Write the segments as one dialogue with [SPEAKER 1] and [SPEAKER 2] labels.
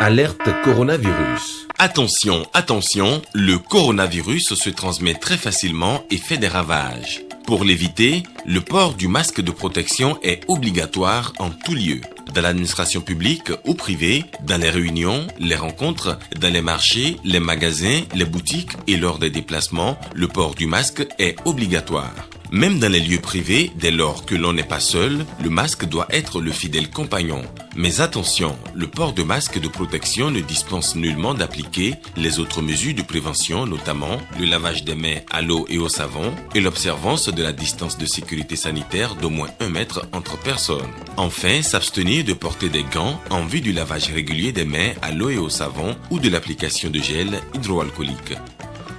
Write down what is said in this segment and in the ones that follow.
[SPEAKER 1] Alerte coronavirus.
[SPEAKER 2] Attention, attention, le coronavirus se transmet très facilement et fait des ravages. Pour l'éviter, le port du masque de protection est obligatoire en tout lieu. Dans l'administration publique ou privée, dans les réunions, les rencontres, dans les marchés, les magasins, les boutiques et lors des déplacements, le port du masque est obligatoire. Même dans les lieux privés, dès lors que l'on n'est pas seul, le masque doit être le fidèle compagnon. Mais attention, le port de masque de protection ne dispense nullement d'appliquer les autres mesures de prévention, notamment le lavage des mains à l'eau et au savon et l'observance de la distance de sécurité sanitaire d'au moins 1 mètre entre personnes. Enfin, s'abstenir de porter des gants en vue du lavage régulier des mains à l'eau et au savon ou de l'application de gel hydroalcoolique.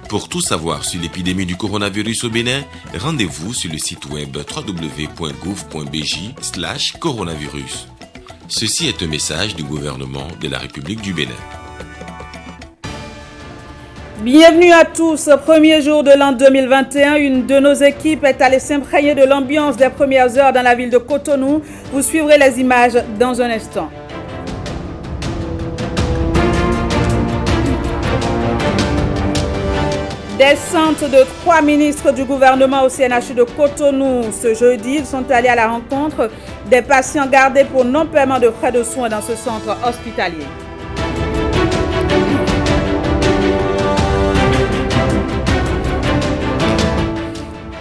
[SPEAKER 2] Pour tout savoir sur l'épidémie du coronavirus au Bénin, rendez-vous sur le site web www.gouv.bj/coronavirus. Ceci est un message du gouvernement de la République du Bénin.
[SPEAKER 3] Bienvenue à tous. Premier jour de l'an 2021, une de nos équipes est allée s'imprégner de l'ambiance des premières heures dans la ville de Cotonou. Vous suivrez les images dans un instant. Descente de 3 ministres du gouvernement au CNHU de Cotonou. Ce jeudi, ils sont allés à la rencontre des patients gardés pour non-paiement de frais de soins dans ce centre hospitalier.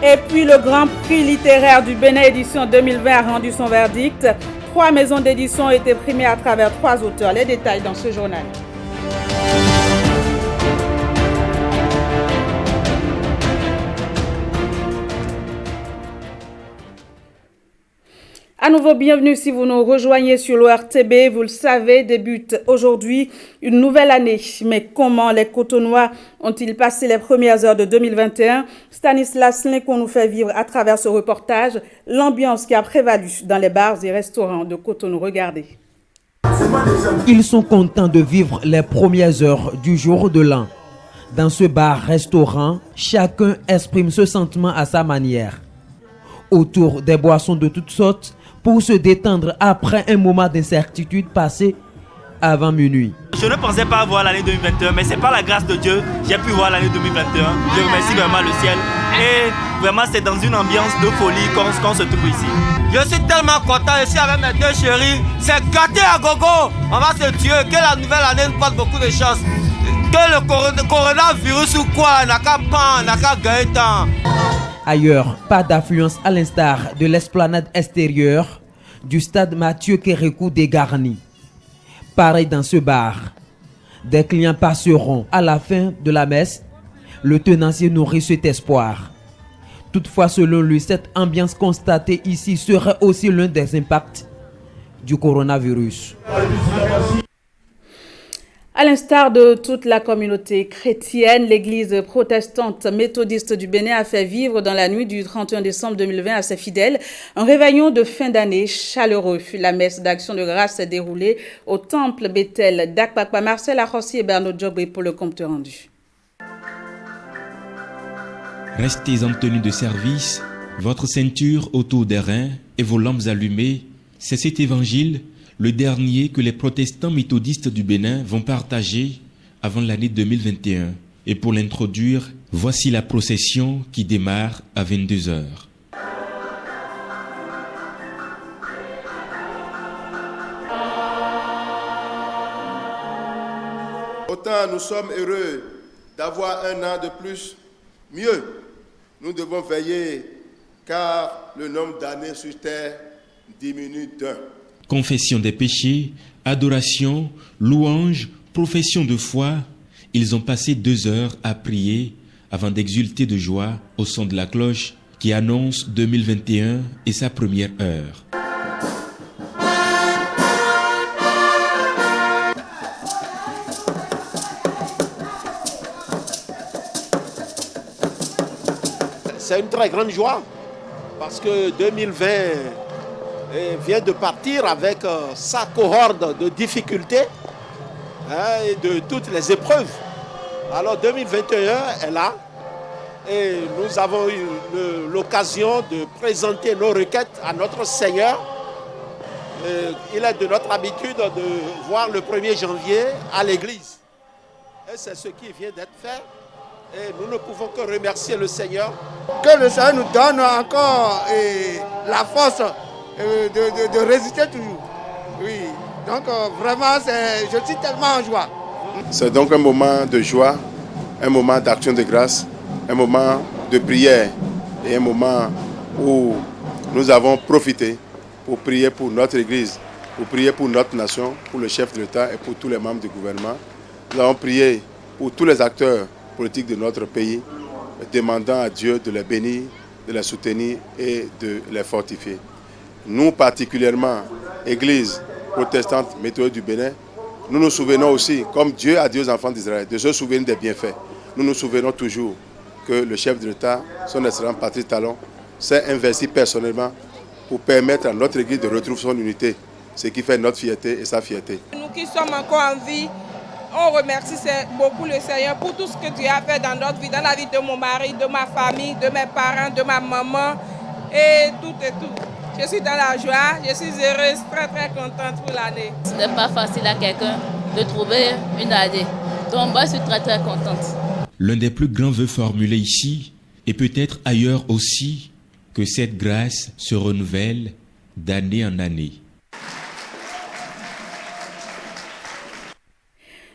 [SPEAKER 3] Et puis le Grand Prix littéraire du Bénin édition 2020 a rendu son verdict. 3 maisons d'édition ont été primées à travers 3 auteurs. Les détails dans ce journal. À nouveau, bienvenue si vous nous rejoignez sur l'ORTB. Vous le savez, débute aujourd'hui une nouvelle année. Mais comment les Cotonois ont-ils passé les premières heures de 2021? Stanislas Lincoln nous fait vivre à travers ce reportage l'ambiance qui a prévalu dans les bars et restaurants de Cotonou. Regardez.
[SPEAKER 4] Ils sont contents de vivre les premières heures du jour de l'an. Dans ce bar-restaurant, chacun exprime ce sentiment à sa manière. Autour des boissons de toutes sortes, pour se détendre après un moment d'incertitude passé avant minuit.
[SPEAKER 5] Je ne pensais pas voir l'année 2021, mais c'est par la grâce de Dieu, j'ai pu voir l'année 2021. Je remercie vraiment le ciel. Et vraiment, c'est dans une ambiance de folie qu'on se trouve ici.
[SPEAKER 6] Je suis tellement content ici avec mes 2 chéris. C'est gâté à gogo. On va se tuer. Que la nouvelle année nous porte beaucoup de chance. Que le coronavirus ou quoi, n'a qu'à pas, n'a qu'à gagner tant.
[SPEAKER 4] Ailleurs, pas d'affluence à l'instar de l'esplanade extérieure du stade Mathieu Kérékou dégarni. Pareil dans ce bar. Des clients passeront à la fin de la messe. Le tenancier nourrit cet espoir. Toutefois, selon lui, cette ambiance constatée ici serait aussi l'un des impacts du coronavirus.
[SPEAKER 3] À l'instar de toute la communauté chrétienne, l'église protestante méthodiste du Bénin a fait vivre dans la nuit du 31 décembre 2020 à ses fidèles un réveillon de fin d'année chaleureux. La messe d'action de grâce s'est déroulée au temple Bethel d'Akpakpa. Marcel Arossi et Bernard Djobé pour le compte rendu.
[SPEAKER 7] Restez en tenue de service, votre ceinture autour des reins et vos lampes allumées. C'est cet évangile, le dernier que les protestants méthodistes du Bénin vont partager avant l'année 2021. Et pour l'introduire, voici la procession qui démarre à 22h.
[SPEAKER 8] Autant nous sommes heureux d'avoir un an de plus, mieux nous devons veiller car le nombre d'années sur terre diminue d'1.
[SPEAKER 7] Confession des péchés, adoration, louange, profession de foi, ils ont passé 2 heures à prier avant d'exulter de joie au son de la cloche qui annonce 2021 et sa première heure.
[SPEAKER 9] C'est une très grande joie parce que 2020 vient de partir avec sa cohorte de difficultés et de toutes les épreuves. Alors 2021 est là et nous avons eu l'occasion de présenter nos requêtes à notre Seigneur Il est de notre habitude de voir le 1er janvier à l'église. Et c'est ce qui vient d'être fait. Et nous ne pouvons que remercier le Seigneur.
[SPEAKER 10] Que le Seigneur nous donne encore la force de résister toujours. Oui, donc vraiment, je suis tellement en joie.
[SPEAKER 8] C'est donc un moment de joie, un moment d'action de grâce, un moment de prière et un moment où nous avons profité pour prier pour notre Église, pour prier pour notre nation, pour le chef de l'État et pour tous les membres du gouvernement. Nous avons prié pour tous les acteurs politiques de notre pays, demandant à Dieu de les bénir, de les soutenir et de les fortifier. Nous particulièrement, Église protestante méthodiste du Bénin, nous nous souvenons aussi, comme Dieu a dit aux enfants d'Israël, de se souvenir des bienfaits. Nous nous souvenons toujours que le chef de l'État, son excellent Patrice Talon, s'est investi personnellement pour permettre à notre Église de retrouver son unité, ce qui fait notre fierté et sa fierté.
[SPEAKER 11] Nous qui sommes encore en vie, on remercie beaucoup le Seigneur pour tout ce que Dieu a fait dans notre vie, dans la vie de mon mari, de ma famille, de mes parents, de ma maman et tout et tout. Je suis dans la joie, je suis heureuse, très très contente pour l'année.
[SPEAKER 12] Ce n'est pas facile à quelqu'un de trouver une année. Donc moi je suis très très contente.
[SPEAKER 7] L'un des plus grands vœux formulés ici, et peut-être ailleurs aussi, que cette grâce se renouvelle d'année en année.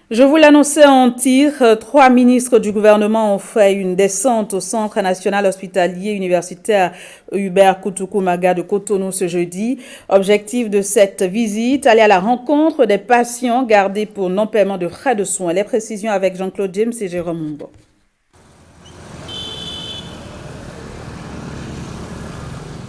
[SPEAKER 3] Je vous l'annonçais en titre, 3 ministres du gouvernement ont fait une descente au Centre national hospitalier universitaire Hubert Koutoukou-Maga de Cotonou ce jeudi. Objectif de cette visite, aller à la rencontre des patients gardés pour non-paiement de frais de soins. Les précisions avec Jean-Claude James et Jérôme Mumbo.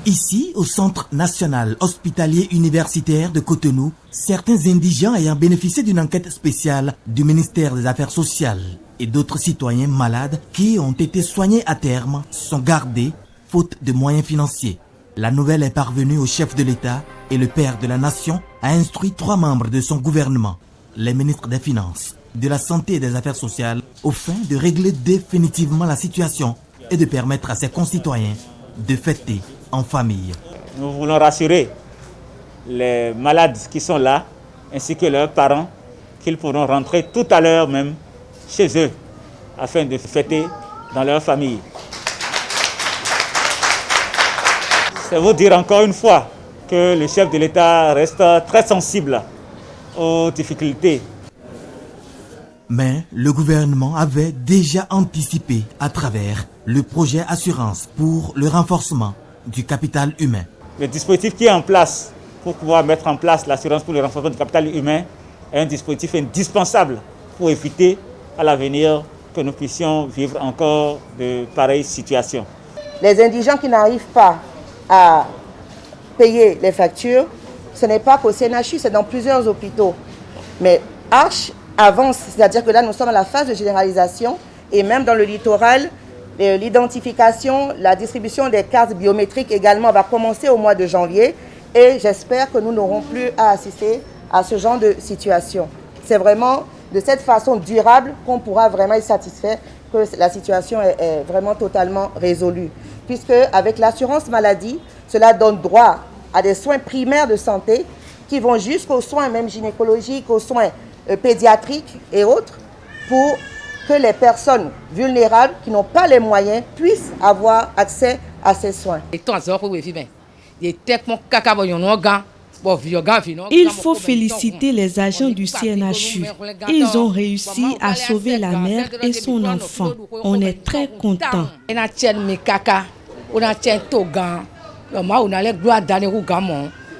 [SPEAKER 13] Ici, au Centre national hospitalier universitaire de Cotonou, certains indigents ayant bénéficié d'une enquête spéciale du ministère des Affaires sociales et d'autres citoyens malades qui ont été soignés à terme sont gardés faute de moyens financiers. La nouvelle est parvenue au chef de l'État et le père de la nation a instruit 3 membres de son gouvernement, les ministres des Finances, de la Santé et des Affaires sociales, au fin de régler définitivement la situation et de permettre à ses concitoyens de fêter en famille.
[SPEAKER 14] Nous voulons rassurer les malades qui sont là, ainsi que leurs parents, qu'ils pourront rentrer tout à l'heure même chez eux, afin de fêter dans leur famille. C'est vous dire encore une fois que le chef de l'État reste très sensible aux difficultés.
[SPEAKER 13] Mais le gouvernement avait déjà anticipé à travers le projet assurance pour le renforcement du capital humain.
[SPEAKER 14] Le dispositif qui est en place pour pouvoir mettre en place l'assurance pour le renforcement du capital humain est un dispositif indispensable pour éviter à l'avenir que nous puissions vivre encore de pareilles situations.
[SPEAKER 15] Les indigents qui n'arrivent pas à payer les factures, ce n'est pas qu'au CNHU, c'est dans plusieurs hôpitaux. Mais Arche avance, c'est-à-dire que là nous sommes à la phase de généralisation et même dans le littoral, l'identification, la distribution des cartes biométriques également va commencer au mois de janvier et j'espère que nous n'aurons plus à assister à ce genre de situation. C'est vraiment de cette façon durable qu'on pourra vraiment être satisfait que la situation est vraiment totalement résolue. Puisque avec l'assurance maladie, cela donne droit à des soins primaires de santé qui vont jusqu'aux soins même gynécologiques, aux soins pédiatriques et autres pour que les personnes vulnérables qui n'ont pas les moyens puissent avoir accès à ces soins.
[SPEAKER 16] Il faut féliciter les agents du CNHU. Ils ont réussi à sauver la mère et son enfant. On est très contents.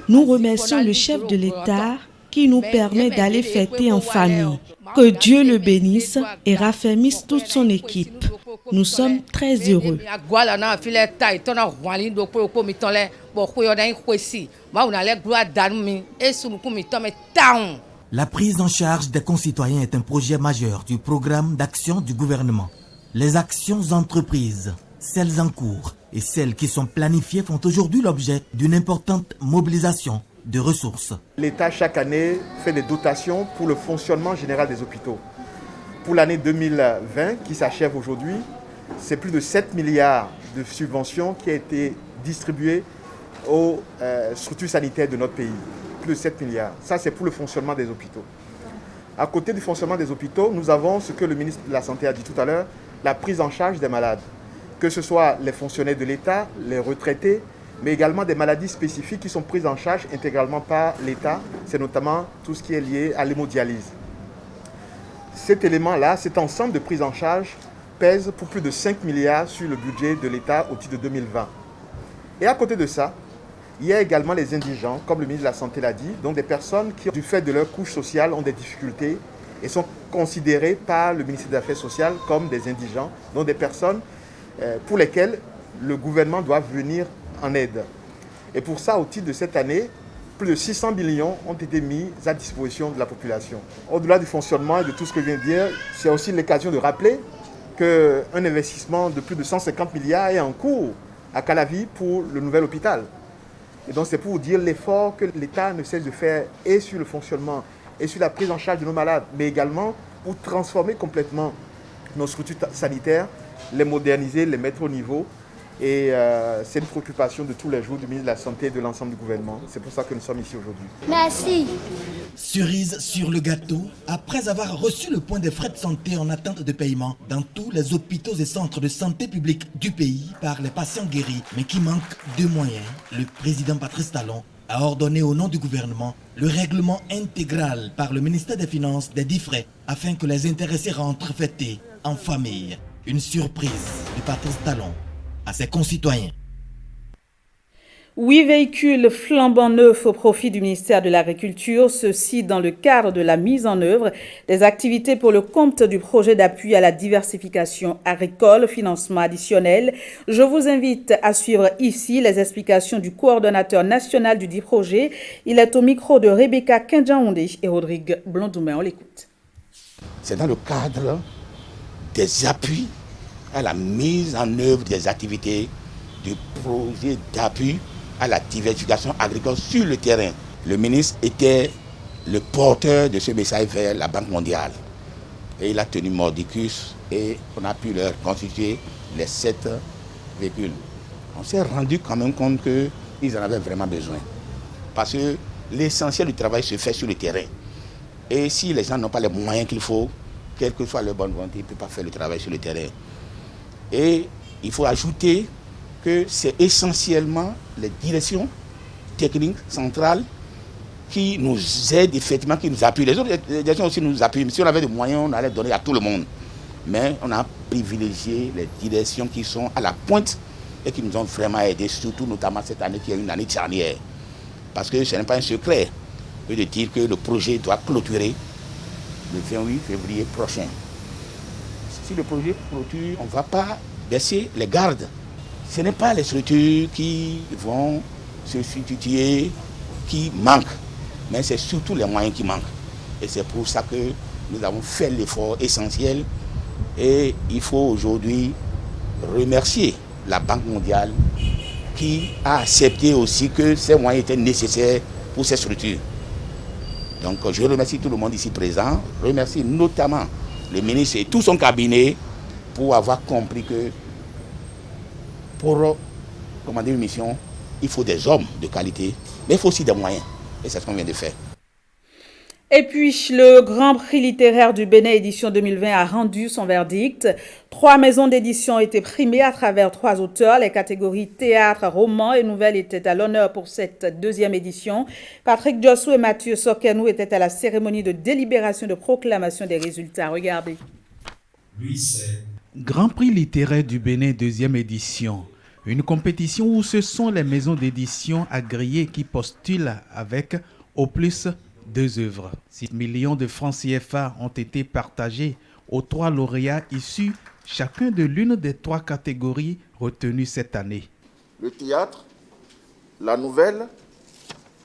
[SPEAKER 16] Nous remercions le chef de l'État qui nous permet d'aller fêter en famille. Que Dieu le bénisse et raffermisse toute son équipe. Nous sommes très heureux.
[SPEAKER 13] La prise en charge des concitoyens est un projet majeur du programme d'action du gouvernement. Les actions entreprises, celles en cours et celles qui sont planifiées font aujourd'hui l'objet d'une importante mobilisation de ressources.
[SPEAKER 17] L'État, chaque année, fait des dotations pour le fonctionnement général des hôpitaux. Pour l'année 2020, qui s'achève aujourd'hui, c'est plus de 7 milliards de subventions qui ont été distribuées aux structures sanitaires de notre pays. plus de 7 milliards. Ça, c'est pour le fonctionnement des hôpitaux. À côté du fonctionnement des hôpitaux, nous avons ce que le ministre de la Santé a dit tout à l'heure, la prise en charge des malades. Que ce soit les fonctionnaires de l'État, les retraités, mais également des maladies spécifiques qui sont prises en charge intégralement par l'État. C'est notamment tout ce qui est lié à l'hémodialyse. Cet élément-là, cet ensemble de prise en charge pèse pour plus de 5 milliards sur le budget de l'État au titre de 2020. Et à côté de ça, il y a également les indigents, comme le ministre de la Santé l'a dit, donc des personnes qui, du fait de leur couche sociale, ont des difficultés et sont considérées par le ministère des Affaires sociales comme des indigents, donc des personnes pour lesquelles le gouvernement doit venir en aide. Et pour ça, au titre de cette année, plus de 600 millions ont été mis à disposition de la population. Au-delà du fonctionnement et de tout ce que je viens de dire, c'est aussi l'occasion de rappeler qu'un investissement de plus de 150 milliards est en cours à Calavi pour le nouvel hôpital. Et donc c'est pour vous dire l'effort que l'État ne cesse de faire et sur le fonctionnement et sur la prise en charge de nos malades, mais également pour transformer complètement nos structures sanitaires, les moderniser, les mettre au niveau. Et c'est une préoccupation de tous les jours du ministre de la Santé et de l'ensemble du gouvernement. C'est pour ça que nous sommes ici aujourd'hui.
[SPEAKER 13] Merci. Cerise sur le gâteau, après avoir reçu le point des frais de santé en attente de paiement dans tous les hôpitaux et centres de santé publique du pays par les patients guéris, mais qui manquent de moyens, le président Patrice Talon a ordonné au nom du gouvernement le règlement intégral par le ministère des Finances des dits frais afin que les intéressés rentrent fêter en famille. Une surprise de Patrice Talon à ses concitoyens.
[SPEAKER 3] 8 véhicules flambant neufs au profit du ministère de l'Agriculture, ceci dans le cadre de la mise en œuvre des activités pour le compte du projet d'appui à la diversification agricole, financement additionnel. Je vous invite à suivre ici les explications du coordonnateur national du dit projet. Il est au micro de Rebecca Kendjaoundé et Rodrigue Blondoumé. On l'écoute.
[SPEAKER 18] C'est dans le cadre des appuis à la mise en œuvre des activités du projet d'appui à la diversification agricole sur le terrain. Le ministre était le porteur de ce message vers la Banque mondiale. Et il a tenu mordicus et on a pu leur constituer les 7 véhicules. On s'est rendu quand même compte qu'ils en avaient vraiment besoin. Parce que l'essentiel du travail se fait sur le terrain. Et si les gens n'ont pas les moyens qu'il faut, quelle que soit leur bonne volonté, ils ne peuvent pas faire le travail sur le terrain. Et il faut ajouter que c'est essentiellement les directions techniques centrales qui nous aident effectivement, qui nous appuient. Les autres directions aussi nous appuient. Mais si on avait des moyens, on allait donner à tout le monde. Mais on a privilégié les directions qui sont à la pointe et qui nous ont vraiment aidés, surtout notamment cette année qui est une année charnière. Parce que ce n'est pas un secret de dire que le projet doit clôturer le 28 février prochain. Si le projet clôture, on ne va pas baisser les gardes. Ce n'est pas les structures qui vont se substituer, qui manquent, mais c'est surtout les moyens qui manquent. Et c'est pour ça que nous avons fait l'effort essentiel. Et il faut aujourd'hui remercier la Banque mondiale qui a accepté aussi que ces moyens étaient nécessaires pour ces structures. Donc je remercie tout le monde ici présent, je remercie notamment le ministre et tout son cabinet pour avoir compris que pour commander une mission, il faut des hommes de qualité, mais il faut aussi des moyens. Et c'est ce qu'on vient de faire.
[SPEAKER 3] Et puis, le Grand Prix littéraire du Bénin édition 2020 a rendu son verdict. 3 maisons d'édition ont été primées à travers 3 auteurs. Les catégories théâtre, roman et nouvelles étaient à l'honneur pour cette 2e édition. Patrick Jossou et Mathieu Sokenou étaient à la cérémonie de délibération de proclamation des résultats. Regardez.
[SPEAKER 19] Grand Prix littéraire du Bénin 2e édition. Une compétition où ce sont les maisons d'édition agréées qui postulent avec au plus 2 œuvres. 6 millions de francs CFA ont été partagés aux 3 lauréats issus chacun de l'une des 3 catégories retenues cette année.
[SPEAKER 20] Le théâtre, la nouvelle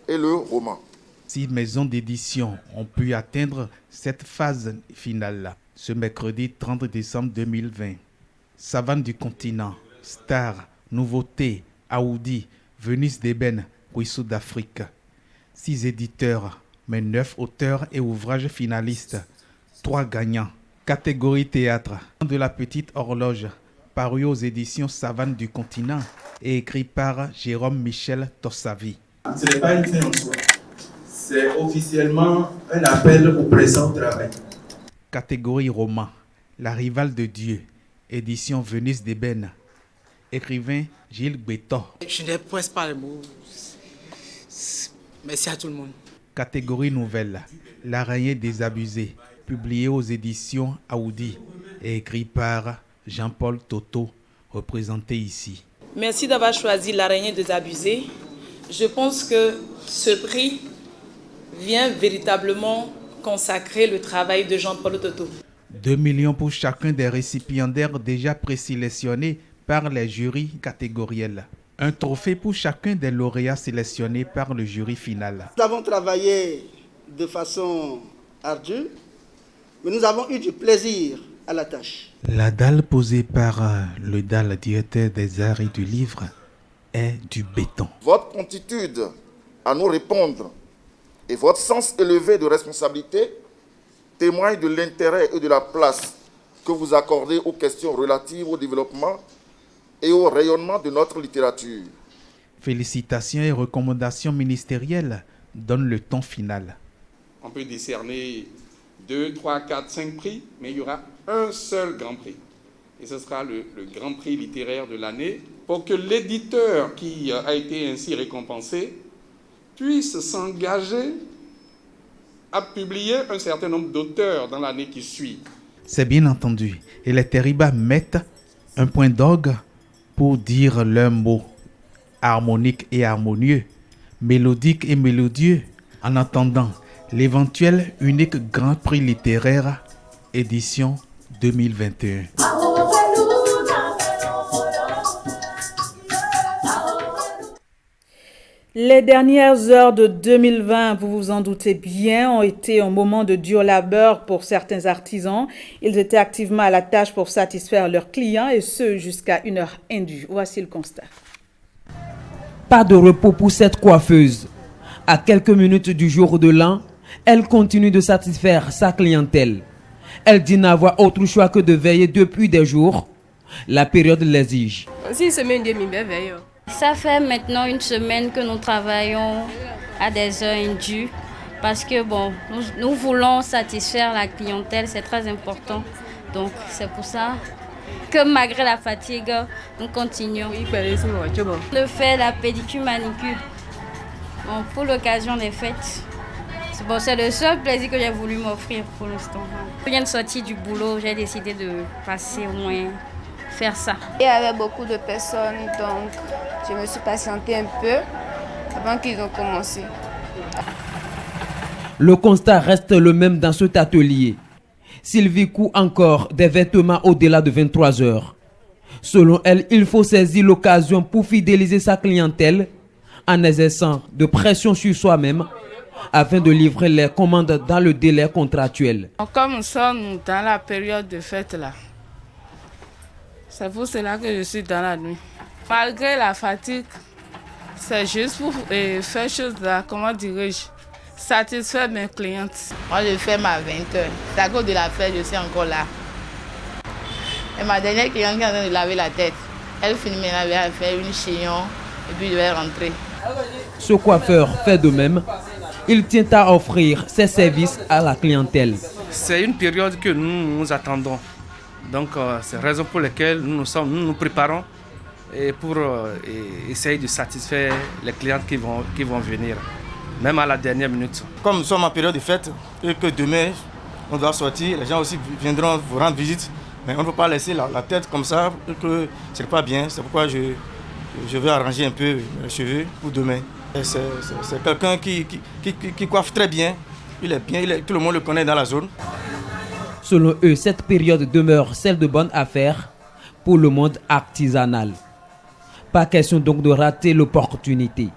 [SPEAKER 20] et le roman.
[SPEAKER 19] 6 maisons d'édition ont pu atteindre cette phase finale ce mercredi 30 décembre 2020. Savane du continent, Star, Nouveauté, Aoudi, Venise d'Ébène, Ruisseau d'Afrique. 6 éditeurs, mais 9 auteurs et ouvrages finalistes. 3 gagnants. Catégorie théâtre. De la petite horloge, paru aux éditions Savane du continent et écrit par Jérôme Michel Tossavi.
[SPEAKER 21] Ce n'est pas une fin en soi. C'est officiellement un appel au présent travail.
[SPEAKER 19] Catégorie roman, la rivale de Dieu, édition Venise d'Ébène. Écrivain Gilles Béton.
[SPEAKER 22] Je n'ai presque pas les mots. Merci à tout le monde.
[SPEAKER 19] Catégorie nouvelle, L'araignée désabusée, publié aux éditions Aoudi et écrit par Jean-Paul Toto, représenté ici.
[SPEAKER 23] Merci d'avoir choisi L'araignée désabusée. Je pense que ce prix vient véritablement consacrer le travail de Jean-Paul Toto.
[SPEAKER 19] 2 millions pour chacun des récipiendaires déjà présélectionnés par les jurys catégoriels. Un trophée pour chacun des lauréats sélectionnés par le jury final.
[SPEAKER 10] Nous avons travaillé de façon ardue, mais nous avons eu du plaisir à la tâche.
[SPEAKER 19] La dalle posée par le DAL, directeur des arts et du livre, est du béton.
[SPEAKER 20] Votre promptitude à nous répondre et votre sens élevé de responsabilité témoignent de l'intérêt et de la place que vous accordez aux questions relatives au développement et au rayonnement de notre littérature.
[SPEAKER 19] Félicitations et recommandations ministérielles donnent le ton final.
[SPEAKER 24] On peut décerner 2, 3, 4, 5 prix, mais il y aura un seul grand prix. Et ce sera le grand prix littéraire de l'année pour que l'éditeur qui a été ainsi récompensé puisse s'engager à publier un certain nombre d'auteurs dans l'année qui suit.
[SPEAKER 19] C'est bien entendu. Et les Terribas mettent un point d'orgue pour dire leurs mots. Harmonique et harmonieux, mélodique et mélodieux. En attendant l'éventuel unique Grand Prix littéraire édition 2021.
[SPEAKER 3] Les dernières heures de 2020, vous vous en doutez bien, ont été un moment de dur labeur pour certains artisans. Ils étaient activement à la tâche pour satisfaire leurs clients et ce jusqu'à une heure indue. Voici le constat.
[SPEAKER 4] Pas de repos pour cette coiffeuse. À quelques minutes du jour de l'an, elle continue de satisfaire sa clientèle. Elle dit n'avoir autre choix que de veiller depuis des jours. La période l'exige.
[SPEAKER 12] Ça fait maintenant une semaine que nous travaillons à des heures indues parce que bon, nous voulons satisfaire la clientèle, c'est très important. Donc c'est pour ça que malgré la fatigue, nous continuons. Le fait, la pédicure, manicure, bon, pour l'occasion des fêtes. C'est le seul plaisir que j'ai voulu m'offrir pour l'instant. Je viens de sortir du boulot, j'ai décidé de passer au moins faire ça.
[SPEAKER 25] Il y avait beaucoup de personnes, donc je me suis patientée un peu avant qu'ils ont commencé.
[SPEAKER 4] Le constat reste le même dans cet atelier. Sylvie coud encore des vêtements au-delà de 23 heures. Selon elle, il faut saisir l'occasion pour fidéliser sa clientèle en exerçant de pression sur soi-même afin de livrer les commandes dans le délai contractuel.
[SPEAKER 11] Comme nous sommes dans la période de fête là, c'est pour cela que je suis dans la nuit. Malgré la fatigue, c'est juste pour faire chose là, comment dirais-je, satisfaire mes clientes.
[SPEAKER 26] Moi je fais ma 20h. C'est à cause de la fête, je suis encore là. Et ma dernière cliente qui est en train de laver la tête, elle finit maintenant, elle va faire une chignon et puis je vais rentrer.
[SPEAKER 4] Ce coiffeur fait de même. Il tient à offrir ses services à la clientèle.
[SPEAKER 27] C'est une période que nous attendons. Donc, c'est la raison pour laquelle nous nous préparons pour essayer de satisfaire les clients qui vont venir, même à la dernière minute.
[SPEAKER 6] Comme nous sommes en période de fête et que demain, on doit sortir, les gens aussi viendront vous rendre visite. Mais on ne peut pas laisser la tête comme ça, que ce n'est pas bien. C'est pourquoi je vais arranger un peu les cheveux pour demain. C'est quelqu'un qui coiffe très bien. Il est bien, tout le monde le connaît dans la zone.
[SPEAKER 4] Selon eux, cette période demeure celle de bonne affaire pour le monde artisanal. Pas question donc de rater l'opportunité.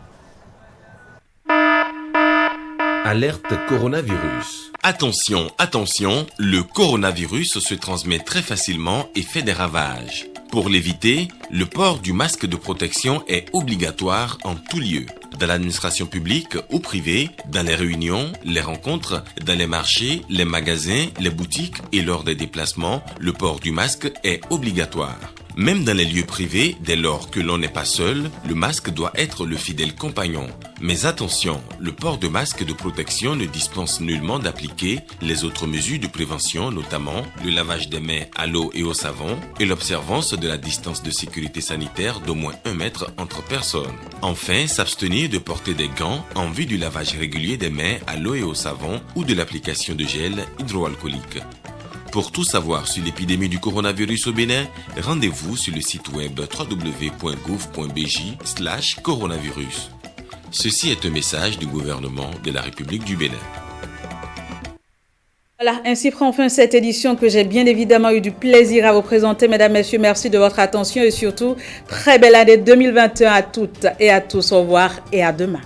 [SPEAKER 1] Alerte coronavirus.
[SPEAKER 2] Attention, attention, le coronavirus se transmet très facilement et fait des ravages. Pour l'éviter, le port du masque de protection est obligatoire en tout lieu. Dans l'administration publique ou privée, dans les réunions, les rencontres, dans les marchés, les magasins, les boutiques et lors des déplacements, le port du masque est obligatoire. Même dans les lieux privés, dès lors que l'on n'est pas seul, le masque doit être le fidèle compagnon. Mais attention, le port de masque de protection ne dispense nullement d'appliquer les autres mesures de prévention, notamment le lavage des mains à l'eau et au savon et l'observance de la distance de sécurité sanitaire d'au moins 1 mètre entre personnes. Enfin, s'abstenir de porter des gants en vue du lavage régulier des mains à l'eau et au savon ou de l'application de gel hydroalcoolique. Pour tout savoir sur l'épidémie du coronavirus au Bénin, rendez-vous sur le site web www.gouv.bj/coronavirus. Ceci est un message du gouvernement de la République du Bénin.
[SPEAKER 3] Voilà, ainsi prend fin cette édition que j'ai bien évidemment eu du plaisir à vous présenter. Mesdames, Messieurs, merci de votre attention et surtout, très belle année 2021 à toutes et à tous. Au revoir et à demain.